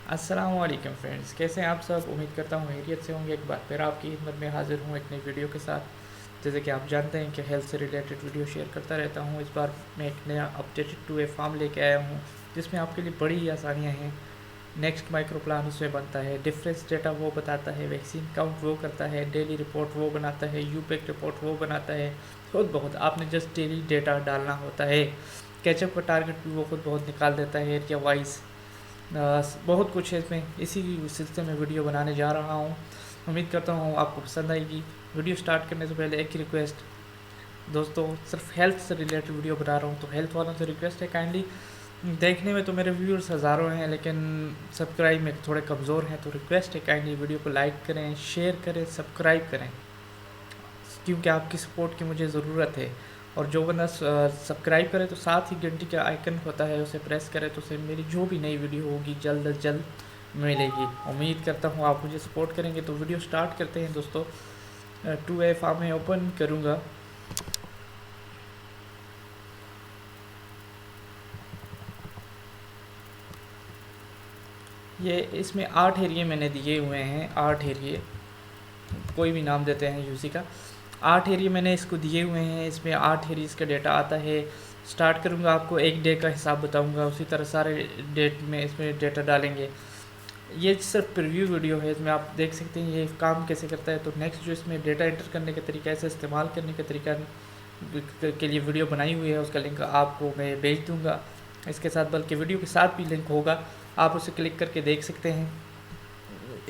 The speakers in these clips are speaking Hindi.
अस्सलाम वालेकुम फ्रेंड्स, कैसे हैं आप सब। उम्मीद करता हूँ खैरियत से होंगे। एक बार फिर आपकी खिदमत में हाजिर हूँ एक नई वीडियो के साथ। जैसे कि आप जानते हैं कि हेल्थ से रिलेटेड वीडियो शेयर करता रहता हूँ। इस बार मैं एक नया अपडेटेड टू ए फार्म लेके आया हूँ जिसमें आपके लिए बड़ी ही आसानियाँ हैं। नेक्स्ट माइक्रो प्लान उसमें बनता है, डिफरेंस डेटा वो बताता है, वैक्सीन काउंट वो करता है, डेली रिपोर्ट वो बनाता है, यूपेक रिपोर्ट वो बनाता है। खुद बहुत आपने जस्ट डेली डेटा डालना होता है। कैचअप का टारगेट भी वो खुद बहुत निकाल देता है एरिया वाइज। बहुत कुछ है इसमें। इसी सिलसिले में वीडियो बनाने जा रहा हूँ। उम्मीद करता हूँ आपको पसंद आएगी। वीडियो स्टार्ट करने से पहले एक ही रिक्वेस्ट दोस्तों, सिर्फ हेल्थ से रिलेटेड वीडियो बना रहा हूँ तो हेल्थ वालों से रिक्वेस्ट है, काइंडली देखने में तो मेरे व्यूअर्स हज़ारों हैं लेकिन सब्सक्राइब में थोड़े कमज़ोर हैं, तो रिक्वेस्ट है काइंडली वीडियो को लाइक करें, शेयर करें, सब्सक्राइब करें, क्योंकि आपकी सपोर्ट की मुझे ज़रूरत है। और जो बंदा सब्सक्राइब करे तो साथ ही घंटी का आइकन होता है उसे प्रेस करे तो उसे मेरी जो भी नई वीडियो होगी जल्द अज जल्द मिलेगी। उम्मीद करता हूँ आप मुझे सपोर्ट करेंगे। तो वीडियो स्टार्ट करते हैं दोस्तों। टू ए फार्म में ओपन करूँगा। ये इसमें 8 एरिए मैंने दिए हुए हैं, 8 एरिए, कोई भी नाम देते हैं यूसी का। 8 एरिया मैंने इसको दिए हुए हैं, इसमें 8 एरियाज़ का डेटा आता है। स्टार्ट करूँगा, आपको एक डे का हिसाब बताऊँगा, उसी तरह सारे डेट में इसमें डेटा डालेंगे। ये सिर्फ प्रीव्यू वीडियो है, इसमें आप देख सकते हैं ये काम कैसे करता है। तो नेक्स्ट जो इसमें डेटा एंटर करने का तरीका, ऐसे इस्तेमाल करने का तरीका के लिए वीडियो बनाई हुई है, उसका लिंक आपको मैं भेज दूँगा इसके साथ, बल्कि वीडियो के साथ भी लिंक होगा, आप उसे क्लिक करके देख सकते हैं।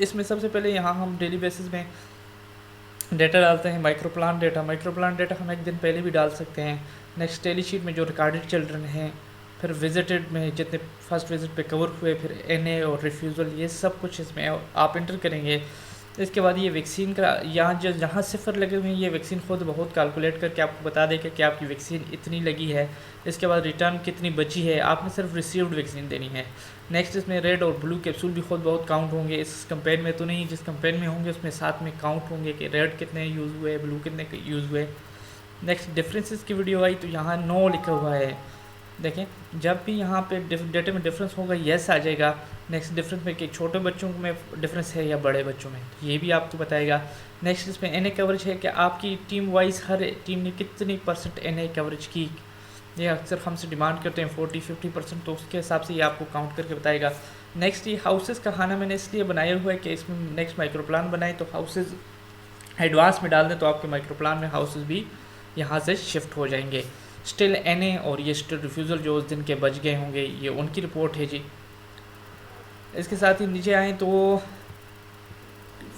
इसमें सबसे पहले यहाँ हम डेली बेसिस में डेटा डालते हैं। माइक्रो प्लान डेटा हम एक दिन पहले भी डाल सकते हैं। नेक्स्ट टेली शीट में जो रिकॉर्डेड चिल्ड्रन हैं, फिर विजिटेड में जितने फर्स्ट विजिट पे कवर हुए, फिर एनए और रिफ्यूज़ल, ये सब कुछ इसमें आप इंटर करेंगे। इसके बाद ये वैक्सीन का यहाँ जो जहाँ सिफर लगे हुए हैं, ये वैक्सीन खुद बहुत कैलकुलेट करके आपको बता देगा कि आपकी वैक्सीन इतनी लगी है। इसके बाद रिटर्न कितनी बची है, आपने सिर्फ रिसीव्ड वैक्सीन देनी है। नेक्स्ट इसमें रेड और ब्लू कैप्सूल भी खुद बहुत काउंट होंगे। इस कंपेन में तो नहीं, जिस कंपेन में होंगे उसमें साथ में काउंट होंगे कि रेड कितने यूज़ हुए, ब्लू कितने यूज़ हुए। नेक्स्ट डिफरेंसेस की वीडियो आई तो यहाँ 9 लिखा हुआ है। देखें, जब भी यहाँ पे डेटा में डिफरेंस होगा येस आ जाएगा। नेक्स्ट डिफरेंस में कि छोटे बच्चों में डिफरेंस है या बड़े बच्चों में, ये भी आपको बताएगा। नेक्स्ट इसमें एनए कवरेज है कि आपकी टीम वाइज हर टीम ने कितनी % एनए कवरेज की। ये अक्सर हमसे डिमांड करते हैं 40-50%, तो उसके हिसाब से ये आपको काउंट करके बताएगा। नेक्स्ट ये हाउसेस का खाना मैंने इसलिए बनाया हुआ है कि इसमें नेक्स्ट माइक्रो प्लान बनाए तो हाउसेस एडवांस में डाल दें तो आपके माइक्रो प्लान में हाउसेस भी यहाँ से शिफ्ट हो जाएंगे। स्टिल एनए और ये स्टिल रिफ्यूज़ल जो उस दिन के बच गए होंगे, ये उनकी रिपोर्ट है जी। इसके साथ ही नीचे आएँ तो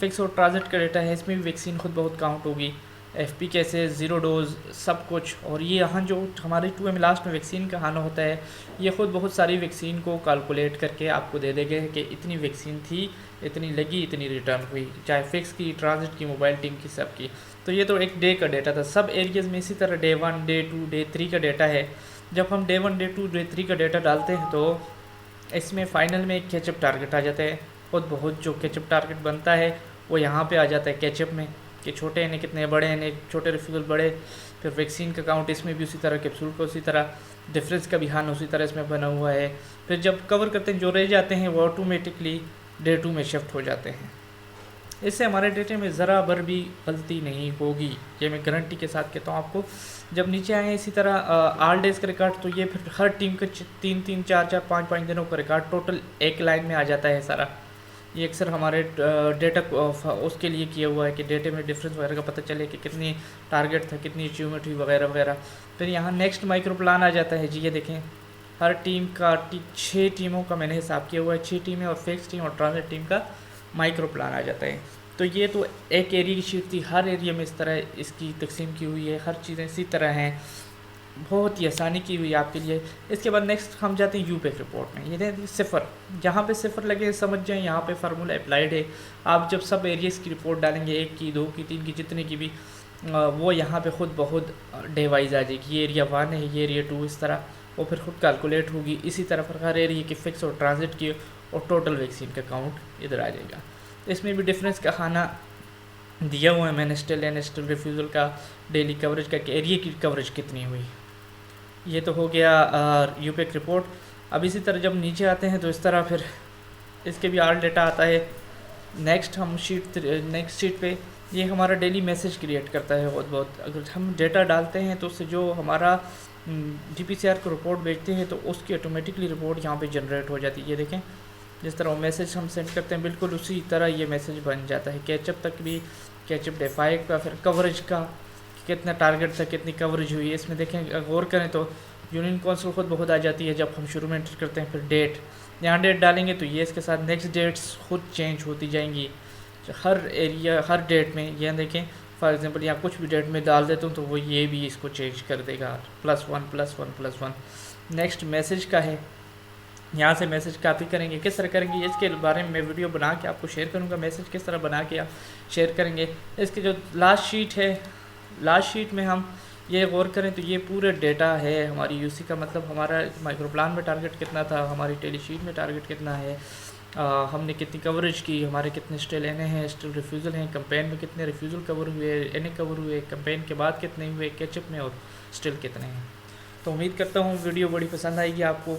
फिक्स और ट्रांजिट का डेटा है, इसमें भी वैक्सीन खुद बहुत काउंट होगी। एफपी कैसे, ज़ीरो डोज, सब कुछ। और ये यहाँ जो हमारे 2M लास्ट में वैक्सीन का खाना होता है, ये खुद बहुत सारी वैक्सीन को कैलकुलेट करके आपको दे देंगे कि इतनी वैक्सीन थी, इतनी लगी, इतनी रिटर्न हुई, चाहे फिक्स की, ट्रांजिट की, मोबाइल टीम की, सब की। तो ये तो एक डे का डेटा था। सब एरियाज़ में इसी तरह डे 1, डे 2, डे 3 का डेटा है। जब हम डे 1, डे 2, डे 3 का डेटा डालते हैं तो इसमें फ़ाइनल में एक कैचअप टारगेट आ जाता है। खुद बहुत जो कैचअप टारगेट बनता है वो यहाँ पे आ जाता है कैचअप में, कि छोटे हैं कितने, बड़े हैं छोटे रिफ्यूज़ल बड़े। फिर वैक्सीन का काउंट इसमें भी उसी तरह, कैप्सूल का उसी तरह, डिफरेंस का भी हान उसी तरह इसमें बना हुआ है। फिर जब कवर करते हैं जो रह जाते हैं वो ऑटोमेटिकली डे 2 में शिफ्ट हो जाते हैं। इससे हमारे डेटे में ज़रा भर भी गलती नहीं होगी, ये मैं गारंटी के साथ कहता हूँ आपको। जब नीचे आए इसी तरह ऑल डेज़ का रिकॉर्ड, तो ये फिर हर टीम का 3-3, 4-4, 5-5 दिनों का रिकॉर्ड टोटल एक लाइन में आ जाता है सारा। ये अक्सर हमारे डेटा उसके लिए किया हुआ है कि डेटे में डिफरेंस वगैरह का पता चले कि कितनी टारगेट था, कितनी अचीवमेंट हुई, वगैरह वगैरह। फिर यहाँ नेक्स्ट माइक्रो प्लान आ जाता है जी। ये देखें, हर टीम का 6 टीमों का मैंने हिसाब किया हुआ है, 6 टीमें और फिक्स टीम और ट्रांजिट टीम का माइक्रो प्लान आ जाता है। तो ये तो एक एरिया की शीट थी, हर एरिया में इस तरह इसकी तकसीम की हुई है, हर चीज़ें इसी तरह हैं, बहुत ही आसानी की हुई है आपके लिए। इसके बाद नेक्स्ट हम जाते हैं यूपेक रिपोर्ट में। ये देखिए सिफर, जहाँ पे सिफर लगे समझ जाएं यहाँ पे फार्मूला अप्लाइड है। आप जब सब एरियाज़ की रिपोर्ट डालेंगे, 1 की, 2 की, 3 की, जितने की भी, वो यहाँ पे खुद बहुत डे वाइज आ जाएगी। ये एरिया 1 है, ये एरिया 2, इस तरह वो फिर खुद कैलकुलेट होगी। इसी तरह फिर हर एरिया की फिक्स और ट्रांजिट की और टोटल वैक्सीन का काउंट इधर आ जाएगा। इसमें भी डिफरेंस का खाना दिया हुआ है मैंने, स्टिल एंड स्टिल रिफ्यूज़ल का, डेली कवरेज का, कि एरिया की कवरेज कितनी हुई। ये तो हो गया यूपेक रिपोर्ट। अब इसी तरह जब नीचे आते हैं तो इस तरह फिर इसके भी आल डेटा आता है। नेक्स्ट नेक्स्ट शीट पे ये हमारा डेली मैसेज क्रिएट करता है बहुत। अगर हम डेटा डालते हैं तो उससे जो हमारा GPCR को रिपोर्ट भेजते हैं तो उसकी ऑटोमेटिकली रिपोर्ट यहाँ पे जनरेट हो जाती है। ये देखें, जिस तरह मैसेज हम सेंड करते हैं बिल्कुल उसी तरह ये मैसेज बन जाता है। कैचअप तक भी, कैचअप डे 5 का, फिर कवरेज का कितना टारगेट था, कितनी कवरेज हुई है, इसमें देखें गौर करें तो यूनियन काउंसिल खुद बहुत आ जाती है जब हम शुरू में एंटर करते हैं। फिर डेट, यहाँ डेट डालेंगे तो ये इसके साथ नेक्स्ट डेट्स खुद चेंज होती जाएंगी हर एरिया, हर डेट में। ये देखें फॉर एग्जांपल यहाँ कुछ भी डेट में डाल देता हूँ तो वो ये भी इसको चेंज कर देगा, +1+1+1। नेक्स्ट मैसेज का है, यहाँ से मैसेज कॉपी करेंगे। किस तरह करेंगे इसके बारे में मैं वीडियो बना के आपको शेयर करूँगा, मैसेज किस तरह बना के आप शेयर करेंगे। इसकी जो लास्ट शीट है, लास्ट शीट में हम ये गौर करें तो ये पूरे डेटा है हमारी यूसी का, मतलब हमारा माइक्रो प्लान में टारगेट कितना था, हमारी टेली शीट में टारगेट कितना है, हमने कितनी कवरेज की, हमारे कितने स्टिल एन हैं, स्टिल रिफ्यूज़ल हैं, कैंपेन में कितने रिफ्यूज़ल कवर हुए, एन कवर हुए, कैंपेन के बाद कितने हुए, कैचअप में, और स्टिल कितने हैं। तो उम्मीद करता हूँ वीडियो बड़ी पसंद आएगी आपको।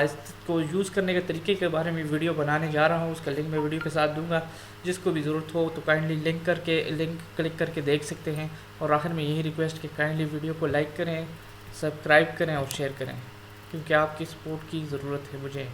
इसको यूज़ करने के तरीके के बारे में वीडियो बनाने जा रहा हूँ, उसका लिंक मैं वीडियो के साथ दूंगा। जिसको भी ज़रूरत हो तो काइंडली लिंक क्लिक करके देख सकते हैं। और आखिर में यही रिक्वेस्ट कि काइंडली वीडियो को लाइक करें, सब्सक्राइब करें और शेयर करें, क्योंकि आपकी सपोर्ट की ज़रूरत है मुझे।